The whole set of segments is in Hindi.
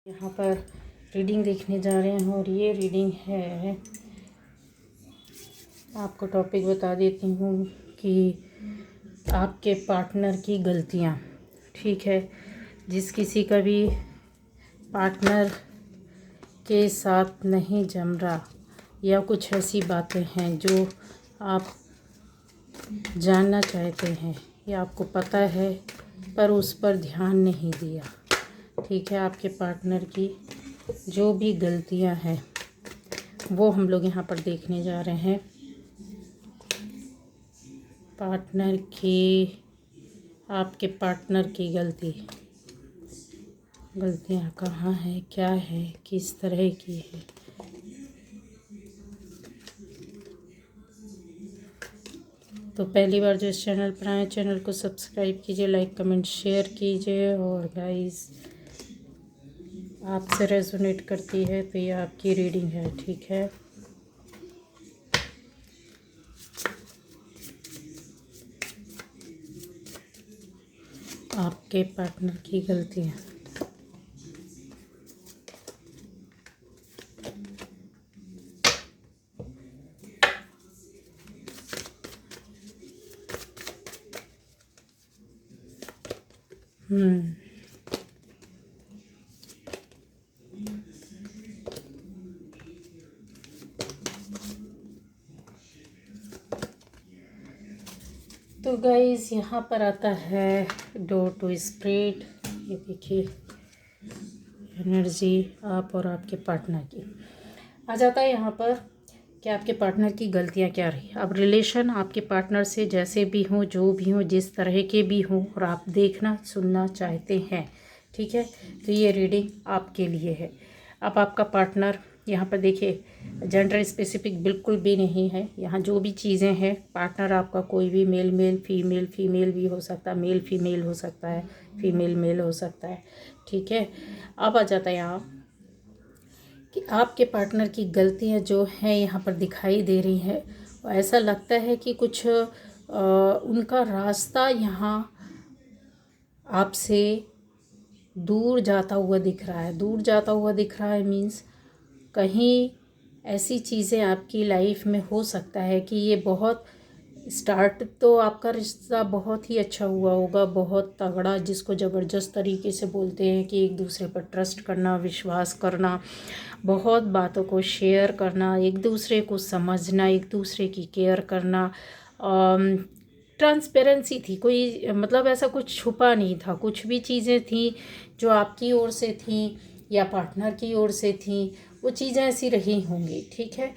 यहाँ पर रीडिंग देखने जा रहे हैं और ये रीडिंग है, आपको टॉपिक बता देती हूँ कि आपके पार्टनर की गलतियाँ। ठीक है, जिस किसी का भी पार्टनर के साथ नहीं जम रहा या कुछ ऐसी बातें हैं जो आप जानना चाहते हैं या आपको पता है पर उस पर ध्यान नहीं दिया। ठीक है, आपके पार्टनर की जो भी गलतियां हैं वो हम लोग यहाँ पर देखने जा रहे हैं। पार्टनर की, आपके पार्टनर की गलतियां कहाँ है, क्या है, किस तरह की है। तो पहली बार जो इस चैनल पर आए, चैनल को सब्सक्राइब कीजिए, लाइक कमेंट शेयर कीजिए। और गाइस, आपसे रेजोनेट करती है तो ये आपकी रीडिंग है। ठीक है, आपके पार्टनर की गलतियाँ। तो गाइस, यहाँ पर आता है डोर टू स्प्रेड। ये देखिए एनर्जी आप और आपके पार्टनर की आ जाता है यहाँ पर कि आपके पार्टनर की गलतियाँ क्या रही। अब रिलेशन आपके पार्टनर से जैसे भी हों, जो भी हों, जिस तरह के भी हों और आप देखना सुनना चाहते हैं, ठीक है, तो ये रीडिंग आपके लिए है। अब आपका पार्टनर यहाँ पर देखिए, जेंडर स्पेसिफिक बिल्कुल भी नहीं है। यहाँ जो भी चीज़ें हैं, पार्टनर आपका कोई भी मेल मेल, फीमेल फीमेल भी हो सकता है, मेल फीमेल हो सकता है, फीमेल मेल हो सकता है। ठीक है, अब आ जाता है यहाँ कि आपके पार्टनर की गलतियाँ जो हैं यहाँ पर दिखाई दे रही हैं। ऐसा लगता है कि कुछ उनका रास्ता यहाँ आपसे दूर जाता हुआ दिख रहा है। दूर जाता हुआ दिख रहा है मीन्स कहीं ऐसी चीज़ें आपकी लाइफ में हो सकता है कि ये बहुत स्टार्ट तो आपका रिश्ता बहुत ही अच्छा हुआ होगा, बहुत तगड़ा, जिसको ज़बरदस्त तरीके से बोलते हैं कि एक दूसरे पर ट्रस्ट करना, विश्वास करना, बहुत बातों को शेयर करना, एक दूसरे को समझना, एक दूसरे की केयर करना। ट्रांसपेरेंसी थी, कोई मतलब ऐसा कुछ छुपा नहीं था। कुछ भी चीज़ें थी जो आपकी ओर से थी या पार्टनर की ओर से थी, वो चीज़ें ऐसी रही होंगी। ठीक है,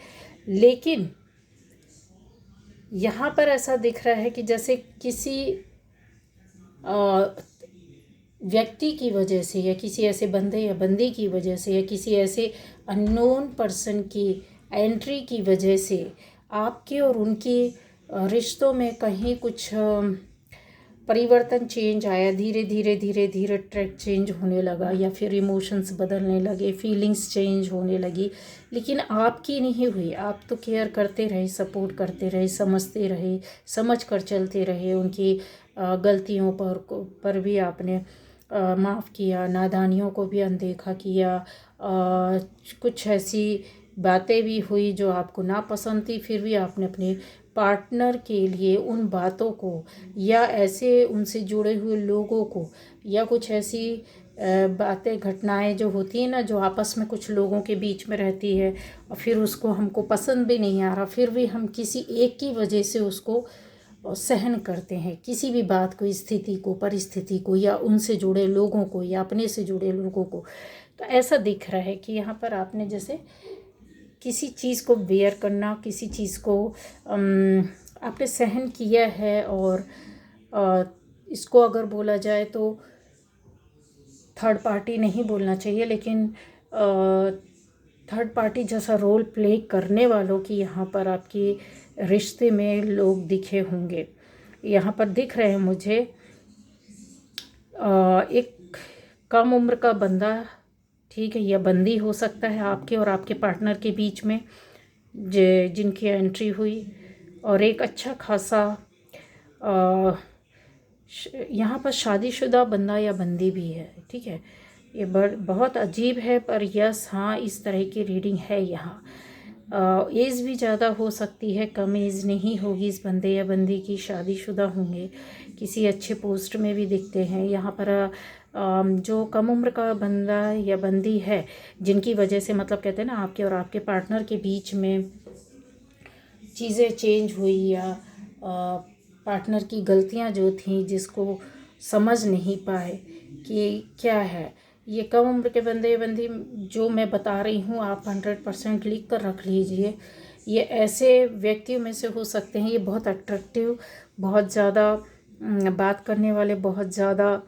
लेकिन यहाँ पर ऐसा दिख रहा है कि जैसे किसी व्यक्ति की वजह से या किसी ऐसे बंदे या बंदी की वजह से या किसी ऐसे अननोन पर्सन की एंट्री की वजह से आपके और उनके रिश्तों में कहीं कुछ परिवर्तन, चेंज आया। धीरे धीरे धीरे धीरे ट्रैक चेंज होने लगा या फिर इमोशंस बदलने लगे, फीलिंग्स चेंज होने लगी, लेकिन आपकी नहीं हुई। आप तो केयर करते रहे, सपोर्ट करते रहे, समझते रहे, समझ कर चलते रहे। उनकी गलतियों पर भी आपने माफ़ किया, नादानियों को भी अनदेखा किया। कुछ ऐसी बातें भी हुई जो आपको नापसंद थी, फिर भी आपने अपने पार्टनर के लिए उन बातों को या ऐसे उनसे जुड़े हुए लोगों को या कुछ ऐसी बातें, घटनाएं जो होती हैं ना, जो आपस में कुछ लोगों के बीच में रहती है और फिर उसको हमको पसंद भी नहीं आ रहा, फिर भी हम किसी एक की वजह से उसको सहन करते हैं। किसी भी बात को, स्थिति को, परिस्थिति को या उनसे जुड़े लोगों को या अपने से जुड़े लोगों को। तो ऐसा दिख रहा है कि यहाँ पर आपने जैसे किसी चीज़ को बेयर करना, किसी चीज़ को आपने सहन किया है। और इसको अगर बोला जाए तो थर्ड पार्टी नहीं बोलना चाहिए, लेकिन थर्ड पार्टी जैसा रोल प्ले करने वालों की यहाँ पर आपकी रिश्ते में लोग दिखे होंगे। यहाँ पर दिख रहे हैं मुझे एक कम उम्र का बंदा, ठीक है, या बंदी हो सकता है आपके और आपके पार्टनर के बीच में जिनकी एंट्री हुई। और एक अच्छा खासा यहाँ पर शादीशुदा बंदा या बंदी भी है। ठीक है, ये बहुत अजीब है, पर यस हाँ इस तरह की रीडिंग है यहाँ। एज भी ज़्यादा हो सकती है, कम एज नहीं होगी इस बंदे या बंदी की, शादीशुदा होंगे, किसी अच्छे पोस्ट में भी दिखते हैं यहाँ पर। जो कम उम्र का बंदा या बंदी है जिनकी वजह से मतलब कहते हैं ना आपके और आपके पार्टनर के बीच में चीज़ें चेंज हुई, या पार्टनर की गलतियां जो थी जिसको समझ नहीं पाए कि क्या है, ये कम उम्र के बंदे या बंदी जो मैं बता रही हूँ आप 100% लिख कर रख लीजिए। ये ऐसे व्यक्तियों में से हो सकते हैं, ये बहुत अट्रैक्टिव, बहुत ज़्यादा बात करने वाले, बहुत ज़्यादा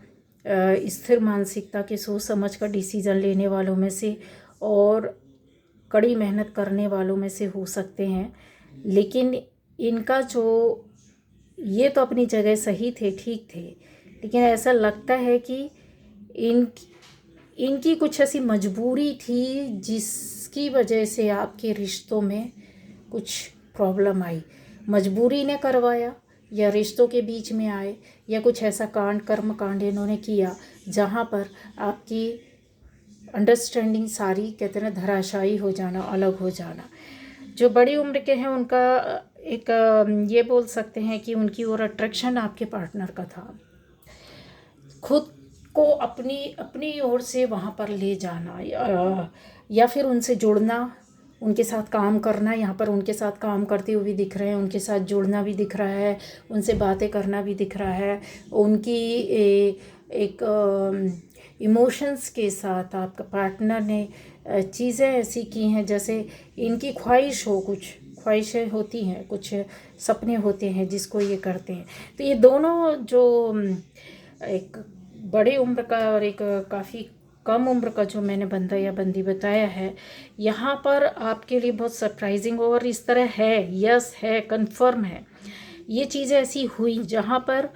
स्थिर मानसिकता के सोच समझ कर डिसीज़न लेने वालों में से और कड़ी मेहनत करने वालों में से हो सकते हैं। लेकिन इनका जो, ये तो अपनी जगह सही थे, ठीक थे, लेकिन ऐसा लगता है कि इनकी कुछ ऐसी मजबूरी थी जिसकी वजह से आपके रिश्तों में कुछ प्रॉब्लम आई। मजबूरी ने करवाया या रिश्तों के बीच में आए, या कुछ ऐसा कर्म कांड इन्होंने किया जहाँ पर आपकी अंडरस्टैंडिंग सारी कहते हैं धराशायी हो जाना, अलग हो जाना। जो बड़ी उम्र के हैं उनका एक ये बोल सकते हैं कि उनकी ओर अट्रैक्शन आपके पार्टनर का था, खुद को अपनी ओर से वहाँ पर ले जाना, या फिर उनसे जुड़ना, उनके साथ काम करना। यहाँ पर उनके साथ काम करते हुए भी दिख रहे हैं, उनके साथ जुड़ना भी दिख रहा है, उनसे बातें करना भी दिख रहा है। उनकी एक इमोशंस के साथ आपका पार्टनर ने चीज़ें ऐसी की हैं जैसे इनकी ख्वाहिश हो, कुछ ख्वाहिशें होती हैं, कुछ सपने होते हैं जिसको ये करते हैं। तो ये दोनों जो एक बड़े उम्र का और एक काफ़ी कम उम्र का जो मैंने बंदा या बंदी बताया है, यहाँ पर आपके लिए बहुत सरप्राइजिंग और इस तरह है, यस है, कंफर्म है। ये चीज़ें ऐसी हुई जहाँ पर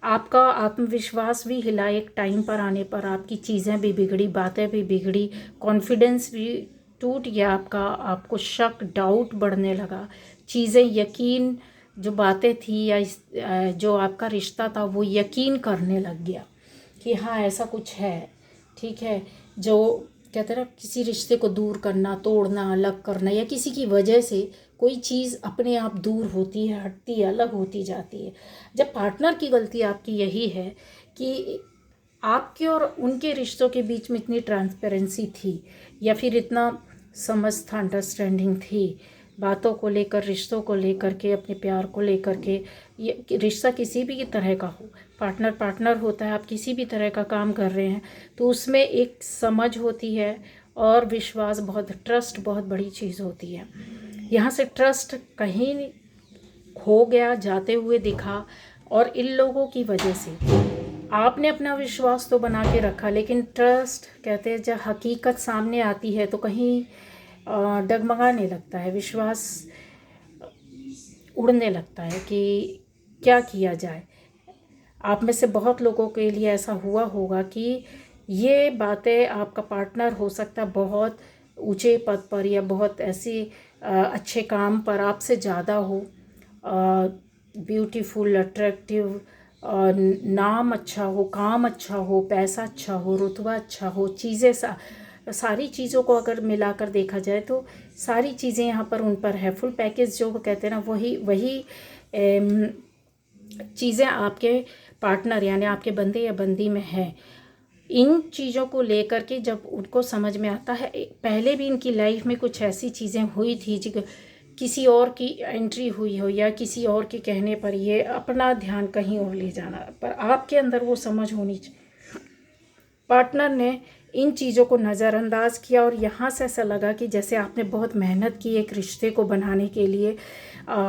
आपका आत्मविश्वास भी हिला, एक टाइम पर आने पर आपकी चीज़ें भी बिगड़ी, बातें भी बिगड़ी, कॉन्फिडेंस भी टूट गया आपका, आपको शक डाउट बढ़ने लगा, चीज़ें यकीन जो बातें थी या जो आपका रिश्ता था वो यकीन करने लग गया कि हाँ ऐसा कुछ है, ठीक है। जो कहते हैं ना किसी रिश्ते को दूर करना, तोड़ना, अलग करना, या किसी की वजह से कोई चीज़ अपने आप दूर होती है, हटती है, अलग होती जाती है। जब पार्टनर की गलती आपकी यही है कि आपके और उनके रिश्तों के बीच में इतनी ट्रांसपेरेंसी थी, या फिर इतना समझ था, अंडरस्टैंडिंग थी बातों को लेकर, रिश्तों को लेकर के, अपने प्यार को लेकर के। ये रिश्ता किसी भी तरह का हो, पार्टनर होता है, आप किसी भी तरह का काम कर रहे हैं तो उसमें एक समझ होती है और विश्वास, बहुत ट्रस्ट बहुत बड़ी चीज़ होती है। यहाँ से ट्रस्ट कहीं खो गया, जाते हुए दिखा, और इन लोगों की वजह से आपने अपना विश्वास तो बना के रखा, लेकिन ट्रस्ट कहते हैं जब हकीकत सामने आती है तो कहीं डगमगाने लगता है, विश्वास उड़ने लगता है कि क्या किया जाए। आप में से बहुत लोगों के लिए ऐसा हुआ होगा कि ये बातें, आपका पार्टनर हो सकता है बहुत ऊंचे पद पर या बहुत ऐसे अच्छे काम पर आपसे ज़्यादा हो, ब्यूटीफुल, अट्रैक्टिव, नाम अच्छा हो, काम अच्छा हो, पैसा अच्छा हो, रुतबा अच्छा हो, चीज़ें सारी चीज़ों को अगर मिलाकर देखा जाए तो सारी चीज़ें यहाँ पर उन पर है। फुल पैकेज जो कहते हैं ना, वही चीज़ें आपके पार्टनर यानी आपके बंदे या बंदी में है। इन चीज़ों को लेकर के जब उनको समझ में आता है, पहले भी इनकी लाइफ में कुछ ऐसी चीज़ें हुई थी जो किसी और की एंट्री हुई हो या किसी और के कहने पर ये अपना ध्यान कहीं और ले जाना, पर आपके अंदर वो समझ होनी चाहिए। पार्टनर ने इन चीज़ों को नज़रअंदाज किया और यहाँ से ऐसा लगा कि जैसे आपने बहुत मेहनत की एक रिश्ते को बनाने के लिए,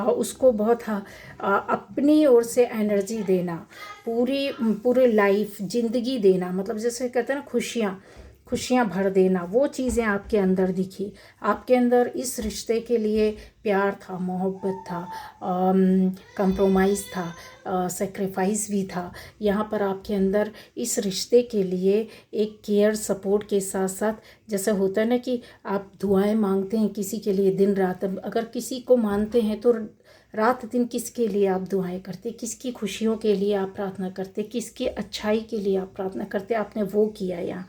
उसको बहुत अपनी ओर से एनर्जी देना, पूरी लाइफ ज़िंदगी देना, मतलब जैसे कहते हैं ना खुशियाँ भर देना, वो चीज़ें आपके अंदर दिखी। आपके अंदर इस रिश्ते के लिए प्यार था, मोहब्बत था, कंप्रोमाइज़ था, सेक्रीफाइस भी था। यहाँ पर आपके अंदर इस रिश्ते के लिए एक केयर, सपोर्ट के साथ साथ, जैसे होता है ना कि आप दुआएं मांगते हैं किसी के लिए दिन रात, अगर किसी को मानते हैं तो रात दिन किसके लिए आप दुआएं करते, किसकी खुशियों के लिए आप प्रार्थना करते, किसकी अच्छाई के लिए आप प्रार्थना करते, आपने वो किया यहाँ।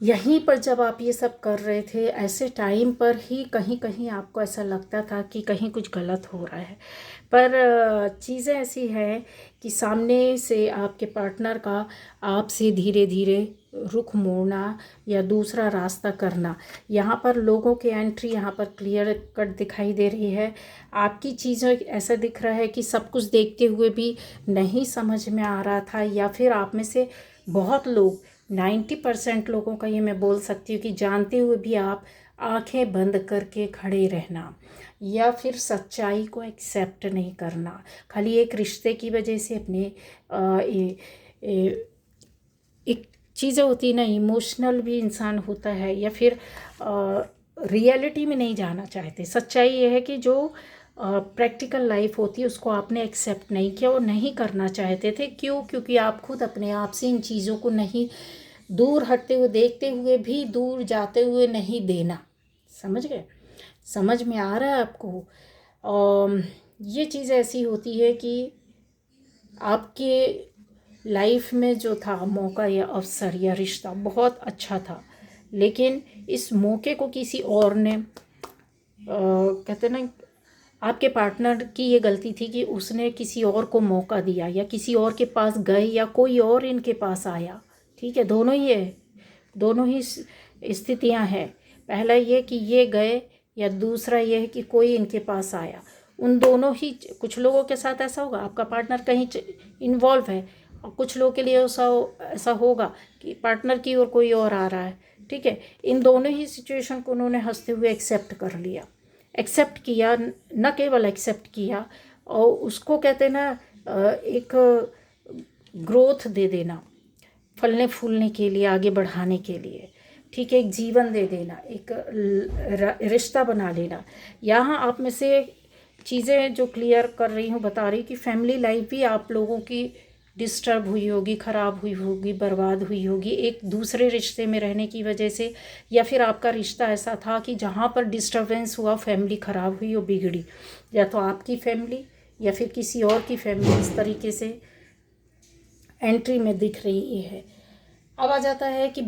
यहीं पर जब आप ये सब कर रहे थे, ऐसे टाइम पर ही कहीं कहीं आपको ऐसा लगता था कि कहीं कुछ गलत हो रहा है। पर चीज़ें ऐसी हैं कि सामने से आपके पार्टनर का आपसे धीरे धीरे रुख मोड़ना या दूसरा रास्ता करना, यहाँ पर लोगों की एंट्री यहाँ पर क्लियर कट दिखाई दे रही है। आपकी चीज़ें ऐसा दिख रहा है कि सब कुछ देखते हुए भी नहीं समझ में आ रहा था, या फिर आप में से बहुत लोग, 90% लोगों का ये मैं बोल सकती हूँ कि जानते हुए भी आप आंखें बंद करके खड़े रहना, या फिर सच्चाई को एक्सेप्ट नहीं करना, खाली एक रिश्ते की वजह से अपने एक चीज़ें होती ना, इमोशनल भी इंसान होता है, या फिर रियलिटी में नहीं जाना चाहते। सच्चाई ये है कि जो प्रैक्टिकल लाइफ होती है उसको आपने एक्सेप्ट नहीं किया और नहीं करना चाहते थे। क्यों? क्योंकि आप खुद अपने आप से इन चीज़ों को नहीं, दूर हटते हुए देखते हुए भी दूर जाते हुए नहीं देना। समझ गए? समझ में आ रहा है आपको? ये चीज़ ऐसी होती है कि आपके लाइफ में जो था मौका या अवसर या रिश्ता बहुत अच्छा था, लेकिन इस मौके को किसी और ने कहते ना, आपके पार्टनर की ये गलती थी कि उसने किसी और को मौका दिया, या किसी और के पास गए, या कोई और इनके पास आया। ठीक है, दोनों ही है, दोनों ही स्थितियां हैं। पहला ये कि ये गए, या दूसरा ये है कि कोई इनके पास आया। उन दोनों ही, कुछ लोगों के साथ ऐसा होगा आपका पार्टनर कहीं इन्वॉल्व है, और कुछ लोगों के लिए ऐसा होगा कि पार्टनर की ओर कोई और आ रहा है। ठीक है, इन दोनों ही सिचुएशन को उन्होंने हंसते हुए एक्सेप्ट कर लिया, एक्सेप्ट किया, न केवल एक्सेप्ट किया, और उसको कहते ना एक ग्रोथ दे देना, फलने फूलने के लिए, आगे बढ़ाने के लिए। ठीक है, एक जीवन दे देना, एक रिश्ता बना लेना। यहाँ आप में से चीज़ें जो क्लियर कर रही हूँ, बता रही कि फैमिली लाइफ भी आप लोगों की डिस्टर्ब हुई होगी, ख़राब हुई होगी, बर्बाद हुई होगी एक दूसरे रिश्ते में रहने की वजह से, या फिर आपका रिश्ता ऐसा था कि जहाँ पर डिस्टर्बेंस हुआ फैमिली ख़राब हुई और बिगड़ी, या तो आपकी फैमिली या फिर किसी और की फैमिली इस तरीके से एंट्री में दिख रही है। अब आ जाता है कि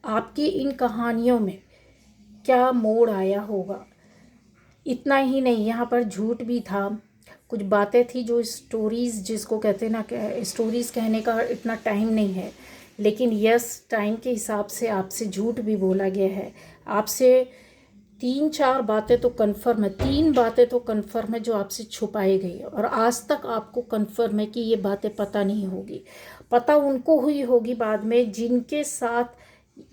आपकी इन कहानियों में क्या मोड़ आया होगा। इतना ही नहीं, यहाँ पर झूठ भी था, कुछ बातें थी जो स्टोरीज़ जिसको कहते ना, स्टोरीज़ कहने का इतना टाइम नहीं है, लेकिन यस, टाइम के हिसाब से आपसे झूठ भी बोला गया है। आपसे 3-4 बातें तो कन्फर्म है, 3 बातें तो कन्फर्म है जो आपसे छुपाई गई है, और आज तक आपको कन्फर्म है कि ये बातें पता नहीं होगी। पता उनको हुई होगी बाद में जिनके साथ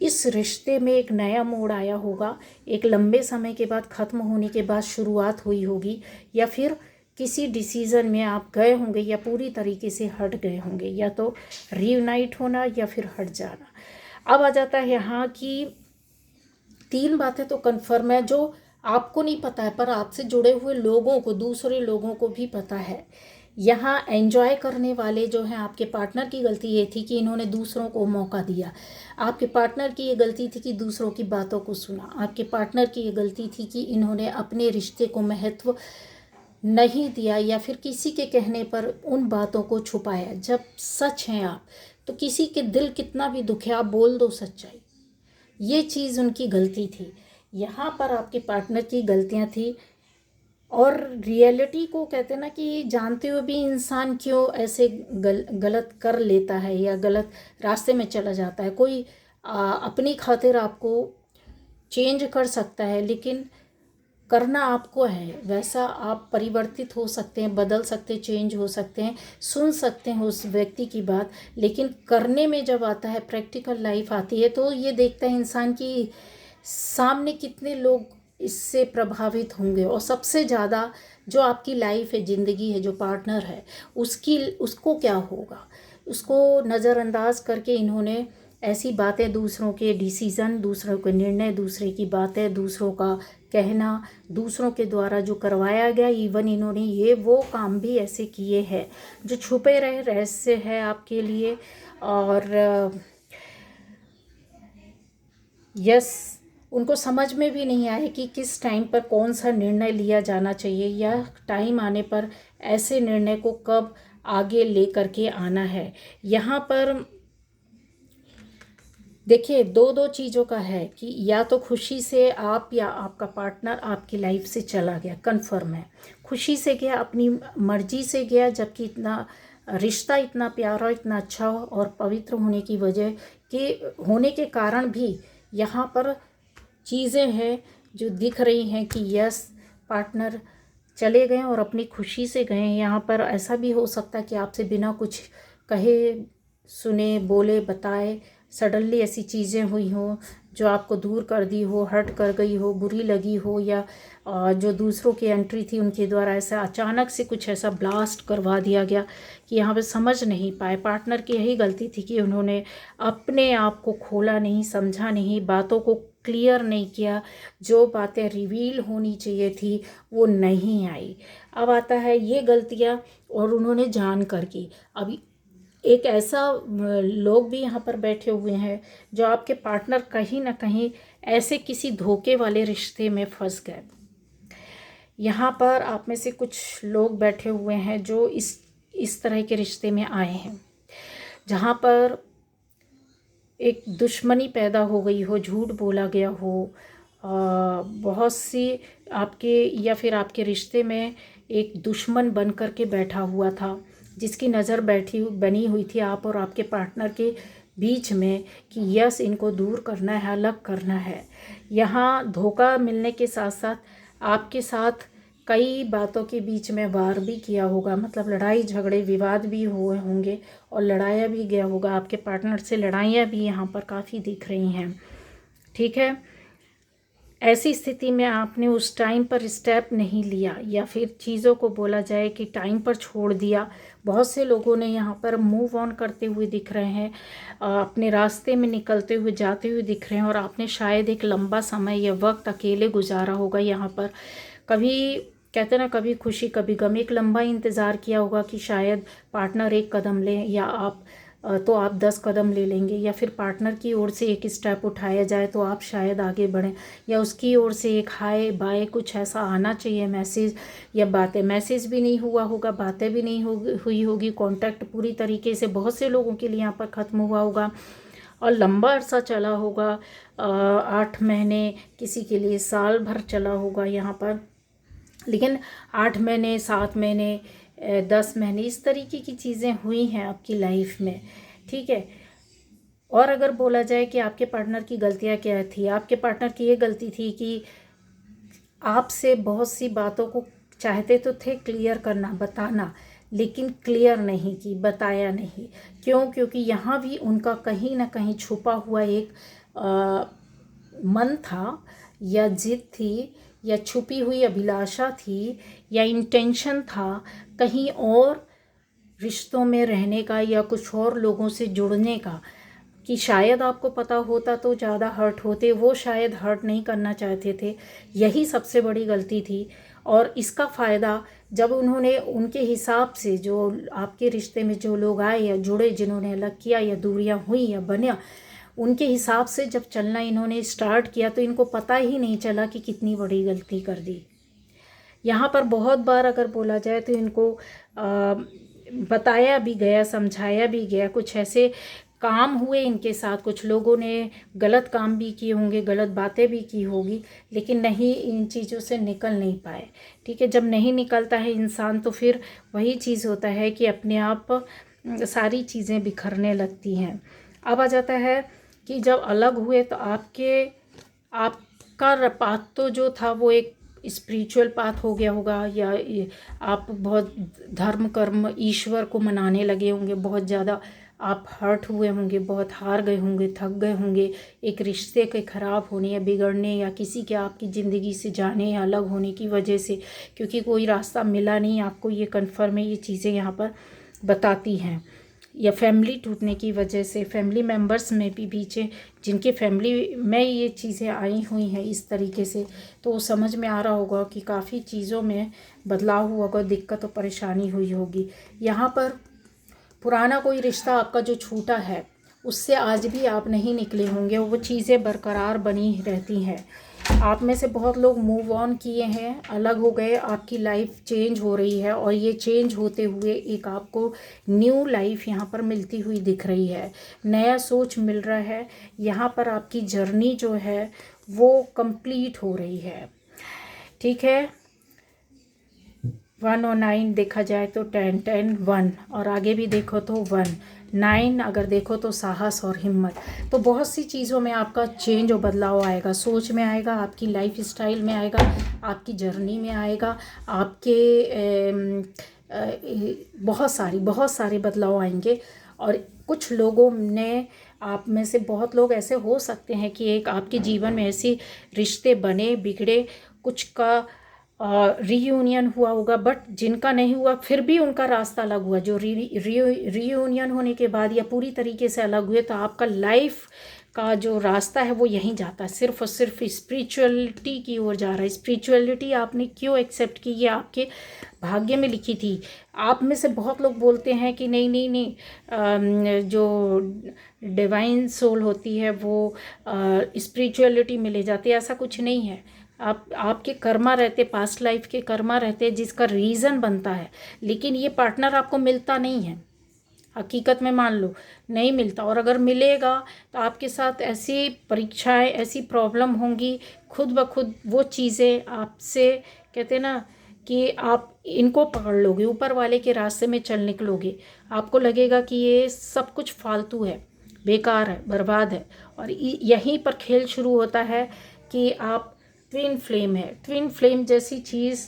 इस रिश्ते में एक नया मोड़ आया होगा, एक लंबे समय के बाद ख़त्म होने के बाद शुरुआत हुई होगी, या फिर किसी डिसीज़न में आप गए होंगे, या पूरी तरीके से हट गए होंगे, या तो रीयूनाइट होना या फिर हट जाना। अब आ जाता है यहाँ की 3 बातें तो कन्फर्म है जो आपको नहीं पता है, पर आपसे जुड़े हुए लोगों को, दूसरे लोगों को भी पता है। यहाँ एंजॉय करने वाले जो हैं, आपके पार्टनर की गलती ये थी कि इन्होंने दूसरों को मौका दिया। आपके पार्टनर की ये गलती थी कि दूसरों की बातों को सुना। आपके पार्टनर की ये गलती थी कि इन्होंने अपने रिश्ते को महत्व नहीं दिया, या फिर किसी के कहने पर उन बातों को छुपाया। जब सच हैं आप, तो किसी के दिल कितना भी दुखे, आप बोल दो सच्चाई। ये चीज़ उनकी गलती थी। यहाँ पर आपके पार्टनर की गलतियाँ थी, और रियलिटी को कहते ना कि जानते हुए भी इंसान क्यों ऐसे गलत कर लेता है, या गलत रास्ते में चला जाता है। कोई अपनी खातिर आपको चेंज कर सकता है, लेकिन करना आपको है। वैसा आप परिवर्तित हो सकते हैं, बदल सकते हैं, चेंज हो सकते हैं, सुन सकते हैं उस व्यक्ति की बात, लेकिन करने में जब आता है, प्रैक्टिकल लाइफ आती है, तो ये देखता है इंसान की सामने कितने लोग इससे प्रभावित होंगे, और सबसे ज़्यादा जो आपकी लाइफ है, ज़िंदगी है, जो पार्टनर है, उसको क्या होगा। उसको नज़रअंदाज करके इन्होंने ऐसी बातें, दूसरों के डिसीज़न, दूसरों के निर्णय, दूसरे की बातें, दूसरों का कहना, दूसरों के द्वारा जो करवाया गया, इवन इन्होंने ये वो काम भी ऐसे किए हैं जो छुपे रहे रहस्य है आपके लिए। और यस, उनको समझ में भी नहीं आया कि किस टाइम पर कौन सा निर्णय लिया जाना चाहिए, या टाइम आने पर ऐसे निर्णय को कब आगे ले करके आना है। यहाँ पर देखिए, दो दो चीज़ों का है कि या तो खुशी से आप या आपका पार्टनर आपकी लाइफ से चला गया, कन्फर्म है। खुशी से गया, अपनी मर्जी से गया, जबकि इतना रिश्ता इतना प्यारा, इतना अच्छा और पवित्र होने की वजह के होने के कारण भी यहाँ पर चीज़ें हैं जो दिख रही हैं कि यस, पार्टनर चले गए और अपनी खुशी से गए। यहाँ पर ऐसा भी हो सकता है कि आपसे बिना कुछ कहे, सुने, बोले, बताए सडनली ऐसी चीज़ें हुई हों जो आपको दूर कर दी हो, हर्ट कर गई हो, बुरी लगी हो, या जो दूसरों की एंट्री थी उनके द्वारा ऐसा अचानक से कुछ ऐसा ब्लास्ट करवा दिया गया कि यहाँ पे समझ नहीं पाए। पार्टनर की यही गलती थी कि उन्होंने अपने आप को खोला नहीं, समझा नहीं, बातों को क्लियर नहीं किया, जो बातें रिवील होनी चाहिए थी वो नहीं आई। अब आता है ये गलतियाँ और उन्होंने जान कर की। अभी एक ऐसा लोग भी यहाँ पर बैठे हुए हैं जो आपके पार्टनर कहीं ना कहीं ऐसे किसी धोखे वाले रिश्ते में फंस गए। यहाँ पर आप में से कुछ लोग बैठे हुए हैं जो इस तरह के रिश्ते में आए हैं जहाँ पर एक दुश्मनी पैदा हो गई हो, झूठ बोला गया हो, बहुत सी आपके या फिर आपके रिश्ते में एक दुश्मन बन कर के बैठा हुआ था जिसकी नज़र बनी हुई थी आप और आपके पार्टनर के बीच में कि यस, इनको दूर करना है, अलग करना है। यहाँ धोखा मिलने के साथ साथ आपके साथ कई बातों के बीच में वार भी किया होगा, मतलब लड़ाई झगड़े विवाद भी हुए होंगे और लड़ाया भी गया होगा। आपके पार्टनर से लड़ाइयाँ भी यहाँ पर काफ़ी दिख रही हैं, ठीक है। ऐसी स्थिति में आपने उस टाइम पर स्टेप नहीं लिया या फिर चीज़ों को बोला जाए कि टाइम पर छोड़ दिया। बहुत से लोगों ने यहाँ पर मूव ऑन करते हुए दिख रहे हैं, अपने रास्ते में निकलते हुए जाते हुए दिख रहे हैं और आपने शायद एक लंबा समय या वक्त अकेले गुजारा होगा। यहाँ पर कभी कहते ना, कभी खुशी कभी गम, एक लंबा इंतज़ार किया होगा कि शायद पार्टनर एक कदम लें या आप तो आप 10 कदम ले लेंगे, या फिर पार्टनर की ओर से एक स्टेप उठाया जाए तो आप शायद आगे बढ़ें, या उसकी ओर से एक हाय बाय कुछ ऐसा आना चाहिए, मैसेज या बातें। मैसेज भी नहीं हुआ होगा, बातें भी नहीं हुई होगी, कांटेक्ट पूरी तरीके से बहुत से लोगों के लिए यहाँ पर ख़त्म हुआ होगा और लंबा अरसा चला होगा, 8 महीने, किसी के लिए साल भर चला होगा यहाँ पर। लेकिन 8 महीने, 7 महीने, 10 महीने, इस तरीके की चीज़ें हुई हैं आपकी लाइफ में, ठीक है। और अगर बोला जाए कि आपके पार्टनर की गलतियां क्या थी, आपके पार्टनर की ये गलती थी कि आपसे बहुत सी बातों को चाहते तो थे क्लियर करना, बताना, लेकिन क्लियर नहीं की, बताया नहीं। क्यों? क्योंकि यहाँ भी उनका कहीं ना कहीं छुपा हुआ एक मन था या जिद थी या छुपी हुई अभिलाषा थी या इंटेंशन था कहीं और रिश्तों में रहने का या कुछ और लोगों से जुड़ने का, कि शायद आपको पता होता तो ज़्यादा हर्ट होते, वो शायद हर्ट नहीं करना चाहते थे। यही सबसे बड़ी गलती थी। और इसका फ़ायदा जब उन्होंने उनके हिसाब से जो आपके रिश्ते में जो लोग आए या जुड़े, जिन्होंने अलग किया या दूरियां हुई या बना, उनके हिसाब से जब चलना इन्होंने स्टार्ट किया तो इनको पता ही नहीं चला कि कितनी बड़ी गलती कर दी। यहाँ पर बहुत बार अगर बोला जाए तो इनको बताया भी गया, समझाया भी गया, कुछ ऐसे काम हुए इनके साथ, कुछ लोगों ने गलत काम भी किए होंगे, गलत बातें भी की होगी, लेकिन नहीं, इन चीज़ों से निकल नहीं पाए, ठीक है। जब नहीं निकलता है इंसान तो फिर वही चीज़ होता है कि अपने आप सारी चीज़ें बिखरने लगती हैं। अब आ जाता है कि जब अलग हुए तो आपका पाथ तो जो था वो एक स्पिरिचुअल पाथ हो गया होगा, या आप बहुत धर्म कर्म ईश्वर को मनाने लगे होंगे, बहुत ज़्यादा आप हर्ट हुए होंगे, बहुत हार गए होंगे, थक गए होंगे एक रिश्ते के ख़राब होने या बिगड़ने या किसी के आपकी ज़िंदगी से जाने या अलग होने की वजह से, क्योंकि कोई रास्ता मिला नहीं आपको, ये कन्फर्म है, ये चीज़ें यहाँ पर बताती हैं। या फैमिली टूटने की वजह से, फैमिली मेम्बर्स में भी पीछे जिनके फैमिली में ये चीज़ें आई हुई हैं इस तरीके से, तो समझ में आ रहा होगा कि काफ़ी चीज़ों में बदलाव हुआ होगा, दिक्कत और परेशानी हुई होगी। यहाँ पर पुराना कोई रिश्ता आपका जो छूटा है उससे आज भी आप नहीं निकले होंगे, वो चीज़ें बरकरार बनी रहती हैं। आप में से बहुत लोग मूव ऑन किए हैं, अलग हो गए, आपकी लाइफ चेंज हो रही है और ये चेंज होते हुए एक आपको न्यू लाइफ यहाँ पर मिलती हुई दिख रही है, नया सोच मिल रहा है। यहाँ पर आपकी जर्नी जो है वो कंप्लीट हो रही है। ठीक है, 1 और 9 देखा जाए तो 10 10 1, और आगे भी देखो तो 1 9, अगर देखो तो साहस और हिम्मत। तो बहुत सी चीज़ों में आपका चेंज और बदलाव आएगा, सोच में आएगा, आपकी लाइफ स्टाइल में आएगा, आपकी जर्नी में आएगा, आपके बहुत सारे बदलाव आएंगे। और कुछ लोगों ने, आप में से बहुत लोग ऐसे हो सकते हैं कि एक आपके जीवन में ऐसे रिश्ते बने बिगड़े, कुछ का रीयूनियन हुआ होगा, बट जिनका नहीं हुआ फिर भी उनका रास्ता अलग हुआ। जो रीयूनियन होने के बाद या पूरी तरीके से अलग हुए, तो आपका लाइफ का जो रास्ता है वो यहीं जाता है, सिर्फ और सिर्फ स्पिरिचुअलिटी की ओर जा रहा है। स्पिरिचुअलिटी आपने क्यों एक्सेप्ट की, ये आपके भाग्य में लिखी थी। आप में से बहुत लोग बोलते हैं कि नहीं नहीं नहीं, जो डिवाइन सोल होती है वो स्पिरिचुअलिटी में ले जाती है। ऐसा कुछ नहीं है। आपके कर्मा रहते, पास्ट लाइफ के कर्मा रहते, जिसका रीज़न बनता है, लेकिन ये पार्टनर आपको मिलता नहीं है। हकीकत में मान लो नहीं मिलता, और अगर मिलेगा तो आपके साथ ऐसी परीक्षाएं, ऐसी प्रॉब्लम होंगी, खुद ब खुद वो चीज़ें आपसे, कहते हैं ना कि आप इनको पकड़ लोगे, ऊपर वाले के रास्ते में चल निकलोगे। आपको लगेगा कि ये सब कुछ फालतू है, बेकार है, बर्बाद है। और यहीं पर खेल शुरू होता है कि आप ट्विन फ्लेम है। ट्विन फ्लेम जैसी चीज़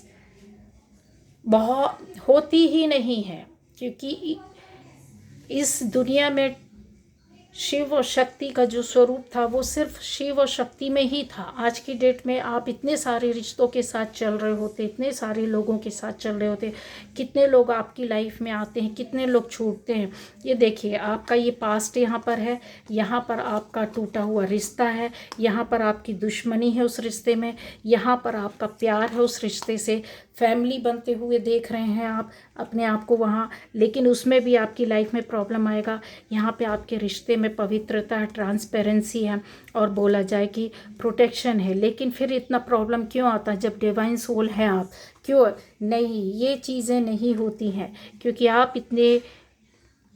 बहुत होती ही नहीं है, क्योंकि इस दुनिया में शिव और शक्ति का जो स्वरूप था वो सिर्फ शिव और शक्ति में ही था। आज की डेट में आप इतने सारे रिश्तों के साथ चल रहे होते, इतने सारे लोगों के साथ चल रहे होते, कितने लोग आपकी लाइफ में आते हैं, कितने लोग छूटते हैं। ये देखिए, आपका ये पास्ट यहाँ पर है, यहाँ पर आपका टूटा हुआ रिश्ता है, यहाँ पर आपकी दुश्मनी है उस रिश्ते में, यहाँ पर आपका प्यार है उस रिश्ते से, फैमिली बनते हुए देख रहे हैं आप अपने आप को वहाँ, लेकिन उसमें भी आपकी लाइफ में प्रॉब्लम आएगा। यहाँ पे आपके रिश्ते में पवित्रता है, ट्रांसपेरेंसी है, और बोला जाए कि प्रोटेक्शन है, लेकिन फिर इतना प्रॉब्लम क्यों आता है जब डिवाइन सोल है आप? क्यों नहीं, ये चीज़ें नहीं होती हैं, क्योंकि आप इतने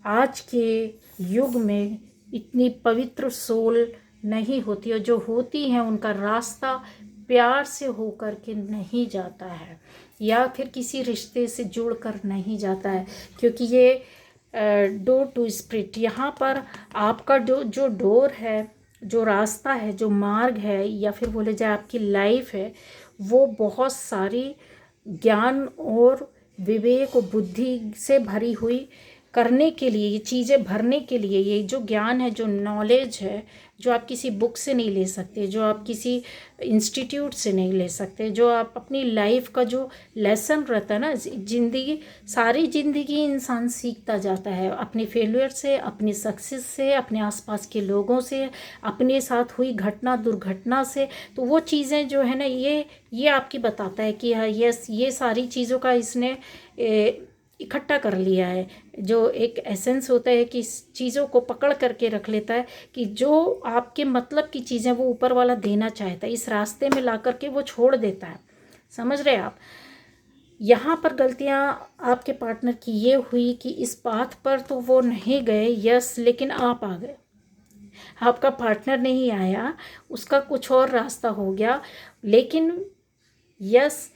आज के युग में इतनी पवित्र सोल नहीं होती, और जो होती हैं उनका रास्ता प्यार से होकर के नहीं जाता है, या फिर किसी रिश्ते से जुड़कर नहीं जाता है, क्योंकि ये डोर टू स्पिरिट, यहाँ पर आपका जो डोर है, जो रास्ता है, जो मार्ग है, या फिर बोले जाए आपकी लाइफ है, वो बहुत सारी ज्ञान और विवेक और बुद्धि से भरी हुई करने के लिए, ये चीज़ें भरने के लिए, ये जो ज्ञान है, जो नॉलेज है, जो आप किसी बुक से नहीं ले सकते, जो आप किसी इंस्टीट्यूट से नहीं ले सकते, जो आप अपनी लाइफ का जो लेसन रहता है ना, ज़िंदगी, सारी ज़िंदगी इंसान सीखता जाता है अपने फेलियर से, अपनी सक्सेस से, अपने आसपास के लोगों से, अपने साथ हुई घटना दुर्घटना से। तो वो चीज़ें जो है ना, ये आपकी बताता है कि हाँ, ये सारी चीज़ों का इसने इकट्ठा कर लिया है। जो एक एसेंस होता है कि चीज़ों को पकड़ करके रख लेता है, कि जो आपके मतलब की चीज़ें वो ऊपर वाला देना चाहता है, इस रास्ते में ला करके वो छोड़ देता है। समझ रहे आप? यहाँ पर गलतियाँ आपके पार्टनर की ये हुई कि इस पाथ पर तो वो नहीं गए, यस, लेकिन आप आ गए। आपका पार्टनर नहीं आया, उसका कुछ और रास्ता हो गया, लेकिन यस,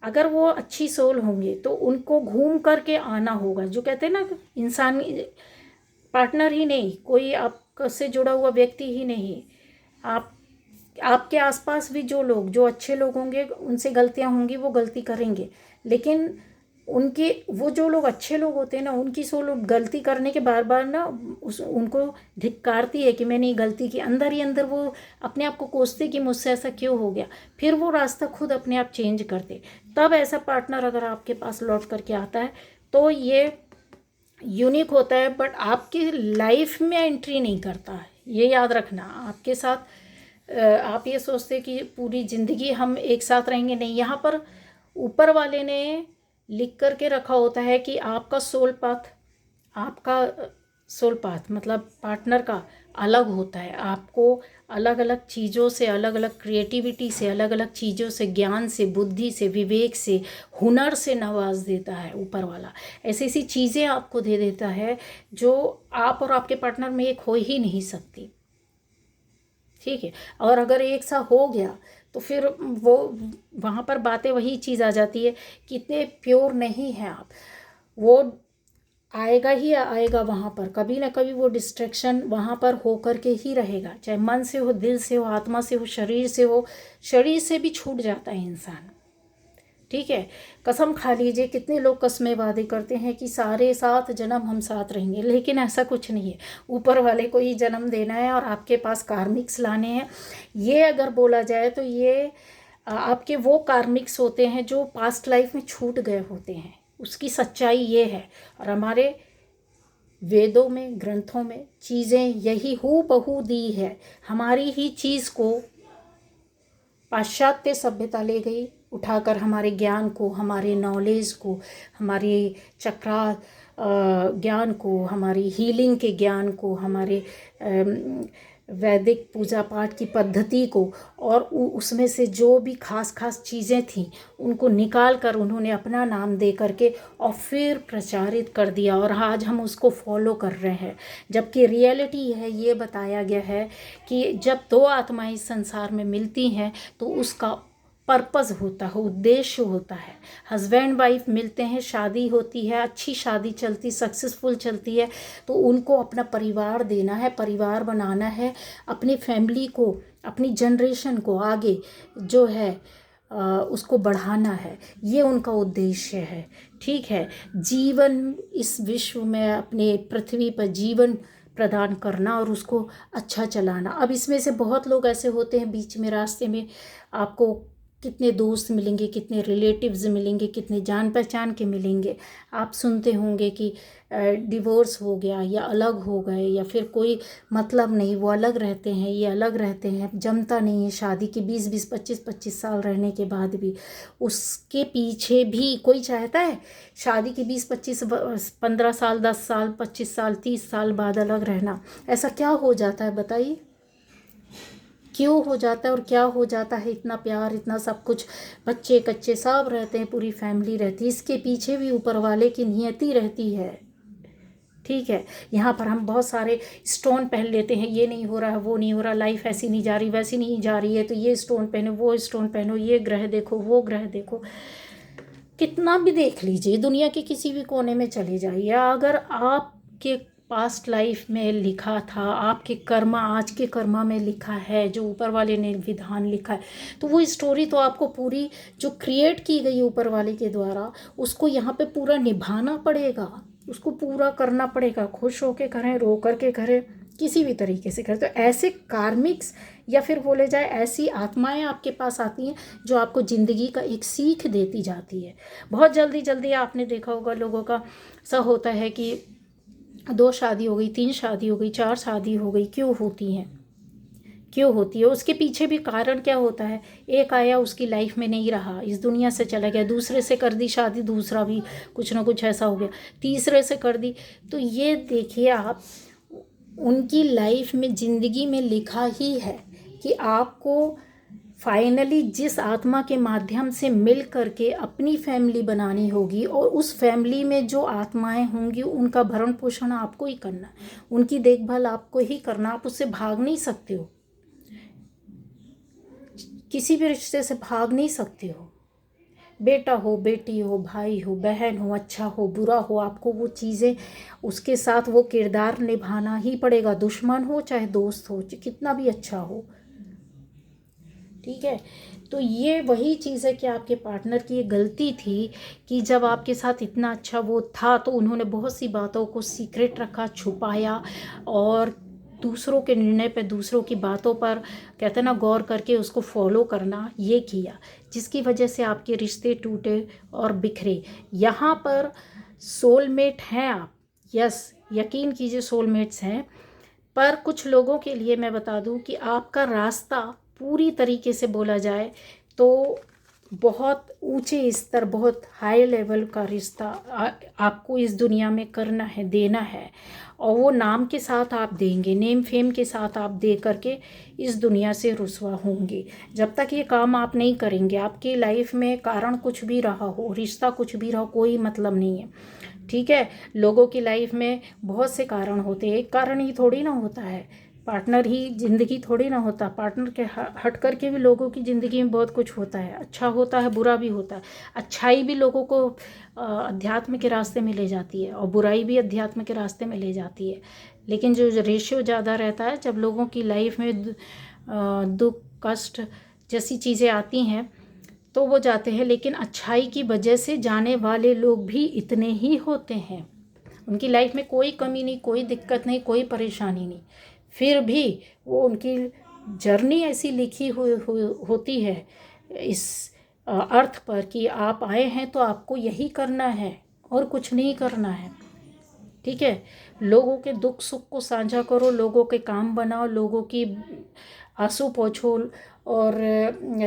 अगर वो अच्छी सोल होंगे तो उनको घूम करके आना होगा। जो कहते हैं ना, इंसान पार्टनर ही नहीं, कोई आपसे जुड़ा हुआ व्यक्ति ही नहीं, आपके आसपास भी जो लोग, जो अच्छे लोग होंगे, उनसे गलतियां होंगी, वो गलती करेंगे, लेकिन उनके, वो जो लोग अच्छे लोग होते हैं ना, उनकी सोल गलती करने के बार बार ना उनको धिक्कारती है कि मैंने ये गलती की, अंदर ही अंदर वो अपने आप को कोसते कि मुझसे ऐसा क्यों हो गया। फिर वो रास्ता खुद अपने आप चेंज करते। तब ऐसा पार्टनर अगर आपके पास लौट करके आता है तो ये यूनिक होता है, बट आपकी लाइफ में एंट्री नहीं करता है। ये याद रखना, आपके साथ आप ये सोचते कि पूरी ज़िंदगी हम एक साथ रहेंगे, नहीं। यहाँ पर ऊपर वाले ने लिख करके रखा होता है कि आपका सोल पाथ मतलब पार्टनर का अलग होता है। आपको अलग अलग चीज़ों से, अलग अलग क्रिएटिविटी से, अलग अलग चीज़ों से, ज्ञान से, बुद्धि से, विवेक से, हुनर से नवाज देता है ऊपर वाला। ऐसी ऐसी चीज़ें आपको दे देता है जो आप और आपके पार्टनर में एक हो ही नहीं सकती। ठीक है, और अगर एक सा हो गया तो फिर वो वहाँ पर बातें वही चीज़ आ जाती है कि इतने प्योर नहीं है आप। वो आएगा ही आएगा वहाँ पर, कभी ना कभी वो डिस्ट्रैक्शन वहाँ पर हो कर के ही रहेगा, चाहे मन से हो, दिल से हो, आत्मा से हो, शरीर से हो। शरीर से भी छूट जाता है इंसान। ठीक है, कसम खा लीजिए, कितने लोग कस्में वादे करते हैं कि सारे 7 जन्म हम साथ रहेंगे, लेकिन ऐसा कुछ नहीं है। ऊपर वाले को ही जन्म देना है और आपके पास कार्मिक्स लाने हैं। ये अगर बोला जाए तो ये आपके वो कार्मिक्स होते हैं जो पास्ट लाइफ में छूट गए होते हैं, उसकी सच्चाई ये है। और हमारे वेदों में, ग्रंथों में चीज़ें यही हूबहू दी है। हमारी ही चीज़ को पाश्चात्य सभ्यता ले गई उठाकर, हमारे ज्ञान को, हमारे नॉलेज को, हमारे चक्रा ज्ञान को, हमारी हीलिंग के ज्ञान को, हमारे वैदिक पूजा पाठ की पद्धति को, और उसमें से जो भी खास खास चीज़ें थीं उनको निकाल कर उन्होंने अपना नाम दे करके और फिर प्रचारित कर दिया, और आज हम उसको फॉलो कर रहे हैं। जबकि रियलिटी है, ये बताया गया है कि जब 2 आत्माएं इस संसार में मिलती हैं तो उसका पर्पज़ होता है, उद्देश्य होता है। हस्बैंड वाइफ मिलते हैं, शादी होती है, अच्छी शादी चलती, सक्सेसफुल चलती है, तो उनको अपना परिवार देना है, परिवार बनाना है, अपनी फैमिली को, अपनी जनरेशन को आगे जो है उसको बढ़ाना है। ये उनका उद्देश्य है। ठीक है, जीवन इस विश्व में, अपने पृथ्वी पर जीवन प्रदान करना और उसको अच्छा चलाना। अब इसमें से बहुत लोग ऐसे होते हैं बीच में, रास्ते में आपको कितने दोस्त मिलेंगे, कितने रिलेटिव्स मिलेंगे, कितने जान पहचान के मिलेंगे। आप सुनते होंगे कि डिवोर्स हो गया, या अलग हो गए, या फिर कोई मतलब नहीं, वो अलग रहते हैं, ये अलग रहते हैं, जमता नहीं है शादी की 20-20, 25-25 साल रहने के बाद भी। उसके पीछे भी कोई चाहता है शादी की 20-25, 15 साल, 10 साल, 25 साल, 30 साल बाद अलग रहना? ऐसा क्या हो जाता है बताइए? क्यों हो जाता है और क्या हो जाता है? इतना प्यार, इतना सब कुछ, बच्चे कच्चे सब रहते हैं, पूरी फैमिली रहती है, इसके पीछे भी ऊपर वाले की नियति रहती है। ठीक है, यहाँ पर हम बहुत सारे स्टोन पहन लेते हैं, ये नहीं हो रहा है, वो नहीं हो रहा, लाइफ ऐसी नहीं जा रही, वैसी नहीं जा रही है, तो ये स्टोन पहनो, वो स्टोन पहनो, ये ग्रह देखो, वो ग्रह देखो। कितना भी देख लीजिए, दुनिया के किसी भी कोने में चले जाइए, अगर आपके पास्ट लाइफ में लिखा था, आपके कर्मा, आज के कर्मा में लिखा है, जो ऊपर वाले ने विधान लिखा है, तो वो स्टोरी तो आपको पूरी जो क्रिएट की गई ऊपर वाले के द्वारा, उसको यहाँ पे पूरा निभाना पड़ेगा, उसको पूरा करना पड़ेगा। खुश होके करें, रो करके करें, किसी भी तरीके से करें। तो ऐसे कार्मिक्स, या फिर बोले जाए ऐसी आत्माएं आपके पास आती हैं जो आपको ज़िंदगी का एक सीख देती जाती है। बहुत जल्दी जल्दी आपने देखा होगा लोगों का सा होता है कि 2 शादी हो गई, 3 शादी हो गई, 4 शादी हो गई। क्यों होती हैं? क्यों होती है? उसके पीछे भी कारण क्या होता है? एक आया, उसकी लाइफ में नहीं रहा, इस दुनिया से चला गया, दूसरे से कर दी शादी, दूसरा भी कुछ ना कुछ ऐसा हो गया, तीसरे से कर दी। तो ये देखिए आप, उनकी लाइफ में, ज़िंदगी में लिखा ही है कि आपको फाइनली जिस आत्मा के माध्यम से मिल करके अपनी फैमिली बनानी होगी, और उस फैमिली में जो आत्माएं होंगी उनका भरण पोषण आपको ही करना, उनकी देखभाल आपको ही करना। आप उससे भाग नहीं सकते हो, किसी भी रिश्ते से भाग नहीं सकते हो। बेटा हो, बेटी हो, भाई हो, बहन हो, अच्छा हो, बुरा हो, आपको वो चीज़ें, उसके साथ वो किरदार निभाना ही पड़ेगा। दुश्मन हो चाहे दोस्त हो, कितना भी अच्छा हो। ठीक है, तो ये वही चीज़ है कि आपके पार्टनर की ये गलती थी कि जब आपके साथ इतना अच्छा वो था तो उन्होंने बहुत सी बातों को सीक्रेट रखा, छुपाया, और दूसरों के निर्णय पे, दूसरों की बातों पर कहते हैं ना, गौर करके उसको फॉलो करना, ये किया, जिसकी वजह से आपके रिश्ते टूटे और बिखरे। यहाँ पर सोलमेट हैं आप, यस, यकीन कीजिए सोलमेट्स हैं, पर कुछ लोगों के लिए मैं बता दूं कि आपका रास्ता पूरी तरीके से बोला जाए तो बहुत ऊंचे स्तर, बहुत हाई लेवल का रिश्ता आपको इस दुनिया में करना है, देना है। और वो नाम के साथ आप देंगे, नेम फेम के साथ आप दे करके इस दुनिया से रुसवा होंगे। जब तक ये काम आप नहीं करेंगे, आपकी लाइफ में कारण कुछ भी रहा हो, रिश्ता कुछ भी रहा हो, कोई मतलब नहीं है। ठीक है, लोगों की लाइफ में बहुत से कारण होते हैं, एक कारण ही थोड़ी ना होता है, पार्टनर ही ज़िंदगी थोड़ी ना होता। पार्टनर के हट कर के भी लोगों की ज़िंदगी में बहुत कुछ होता है, अच्छा होता है, बुरा भी होता है। अच्छाई भी लोगों को अध्यात्म के रास्ते में ले जाती है और बुराई भी अध्यात्म के रास्ते में ले जाती है। लेकिन जो रेशियो ज़्यादा रहता है, जब लोगों की लाइफ में दुख कष्ट जैसी चीज़ें आती हैं तो वो जाते हैं। लेकिन अच्छाई की वजह से जाने वाले लोग भी इतने ही होते हैं, उनकी लाइफ में कोई कमी नहीं, कोई दिक्कत नहीं, कोई परेशानी नहीं, फिर भी वो उनकी जर्नी ऐसी लिखी हुई होती है इस अर्थ पर कि आप आए हैं तो आपको यही करना है और कुछ नहीं करना है। ठीक है, लोगों के दुख सुख को साझा करो, लोगों के काम बनाओ, लोगों की आंसू पोंछो और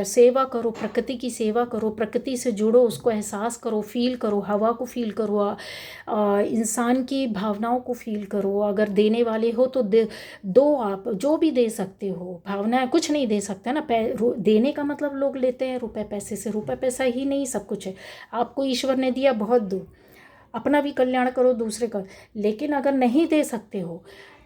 सेवा करो, प्रकृति की सेवा करो, प्रकृति से जुड़ो, उसको एहसास करो, फील करो, हवा को फील करो, इंसान की भावनाओं को फील करो। अगर देने वाले हो तो दो, आप जो भी दे सकते हो। भावनाएं कुछ नहीं दे सकते ना, देने का मतलब लोग लेते हैं रुपए पैसे से, रुपए पैसा ही नहीं सब कुछ है। आपको ईश्वर ने दिया, बहुत दो, अपना भी कल्याण करो, दूसरे का। लेकिन अगर नहीं दे सकते हो,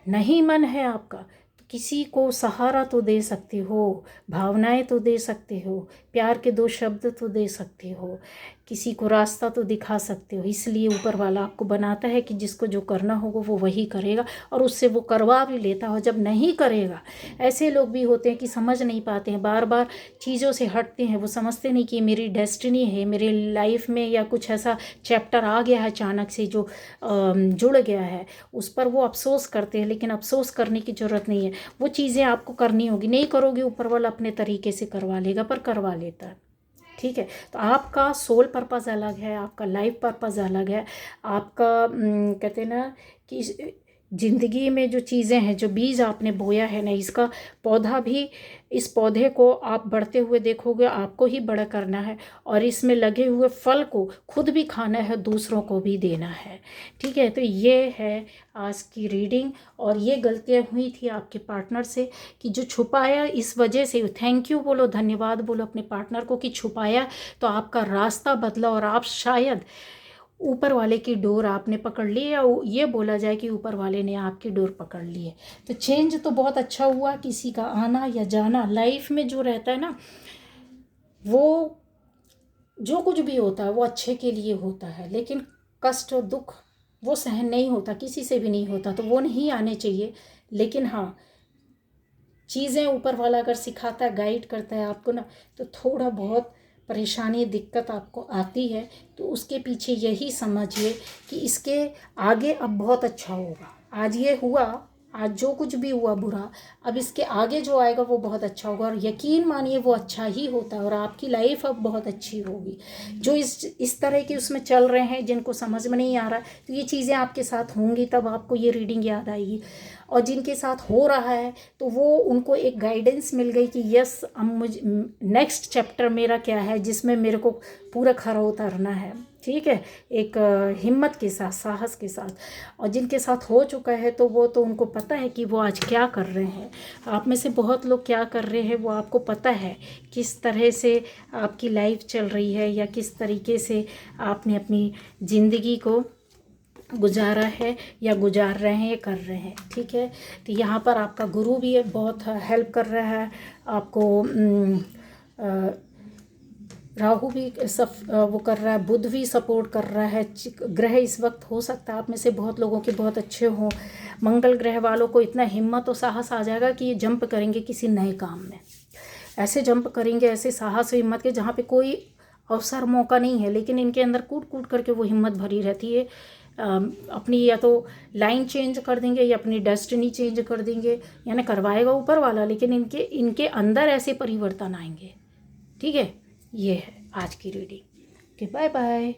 नहीं मन है आपका, तो किसी को सहारा तो दे सकते हो, भावनाएं तो दे सकते हो, प्यार के दो शब्द तो दे सकते हो, किसी को रास्ता तो दिखा सकते हो। इसलिए ऊपर वाला आपको बनाता है कि जिसको जो करना होगा वो वही करेगा, और उससे वो करवा भी लेता हो जब नहीं करेगा। ऐसे लोग भी होते हैं कि समझ नहीं पाते हैं, बार बार चीज़ों से हटते हैं, वो समझते नहीं कि मेरी डेस्टिनी है, मेरे लाइफ में या कुछ ऐसा चैप्टर आ गया है अचानक से जो जुड़ गया है, उस पर वो अफसोस करते हैं। लेकिन अफसोस करने की ज़रूरत नहीं है, वो चीज़ें आपको करनी होगी, नहीं करोगे ऊपर वाला अपने तरीके से करवा लेगा, पर करवा लेता है। ठीक है, तो आपका सोल पर्पज़ अलग है, आपका लाइफ पर्पज़ अलग है। आपका कहते हैं ना कि ज़िंदगी में जो चीज़ें हैं, जो बीज आपने बोया है ना, इसका पौधा भी, इस पौधे को आप बढ़ते हुए देखोगे, आपको ही बड़ा करना है, और इसमें लगे हुए फल को खुद भी खाना है, दूसरों को भी देना है। ठीक है, तो ये है आज की रीडिंग। और ये गलतियाँ हुई थी आपके पार्टनर से कि जो छुपाया, इस वजह से थैंक यू बोलो, धन्यवाद बोलो अपने पार्टनर को कि छुपाया, तो आपका रास्ता बदला और आप शायद ऊपर वाले की डोर आपने पकड़ ली, या ये बोला जाए कि ऊपर वाले ने आपकी डोर पकड़ ली है। तो चेंज तो बहुत अच्छा हुआ, किसी का आना या जाना लाइफ में जो रहता है ना, वो जो कुछ भी होता है वो अच्छे के लिए होता है। लेकिन कष्ट और दुख वो सहन नहीं होता, किसी से भी नहीं होता, तो वो नहीं आने चाहिए। लेकिन हाँ, चीज़ें ऊपर वाला अगर सिखाता है, गाइड करता है आपको ना, तो थोड़ा बहुत परेशानी दिक्कत आपको आती है, तो उसके पीछे यही समझिए कि इसके आगे अब बहुत अच्छा होगा। आज ये हुआ, आज जो कुछ भी हुआ बुरा, अब इसके आगे जो आएगा वो बहुत अच्छा होगा, और यकीन मानिए वो अच्छा ही होता है, और आपकी लाइफ अब बहुत अच्छी होगी। जो इस तरह के उसमें चल रहे हैं, जिनको समझ में नहीं आ रहा, तो ये चीज़ें आपके साथ होंगी, तब आपको ये रीडिंग याद आएगी। और जिनके साथ हो रहा है तो वो उनको एक गाइडेंस मिल गई कि यस, अब मुझे नेक्स्ट चैप्टर मेरा क्या है जिसमें मेरे को पूरा खरा उतरना है। ठीक है, एक हिम्मत के साथ, साहस के साथ। और जिनके साथ हो चुका है तो वो तो उनको पता है कि वो आज क्या कर रहे हैं। आप में से बहुत लोग क्या कर रहे हैं वो आपको पता है, किस तरह से आपकी लाइफ चल रही है, या किस तरीके से आपने अपनी ज़िंदगी को गुजारा है, या गुजार रहे हैं, या कर रहे हैं। ठीक है, तो यहाँ पर आपका गुरु भी बहुत हेल्प कर रहा है आपको, राहु भी वो कर रहा है, बुध भी सपोर्ट कर रहा है। ग्रह इस वक्त हो सकता है आप में से बहुत लोगों के बहुत अच्छे हों। मंगल ग्रह वालों को इतना हिम्मत और साहस आ जाएगा कि ये जंप करेंगे किसी नए काम में, ऐसे जंप करेंगे, ऐसे साहस और हिम्मत के जहाँ पे कोई अवसर मौका नहीं है, लेकिन इनके अंदर कूट कूट करके वो हिम्मत भरी रहती है। अपनी या तो लाइन चेंज कर देंगे, या अपनी डेस्टिनी चेंज कर देंगे, यानी करवाएगा ऊपर वाला, लेकिन इनके अंदर ऐसे परिवर्तन आएंगे। ठीक है, ये है आज की रीडिंग। Okay, bye bye.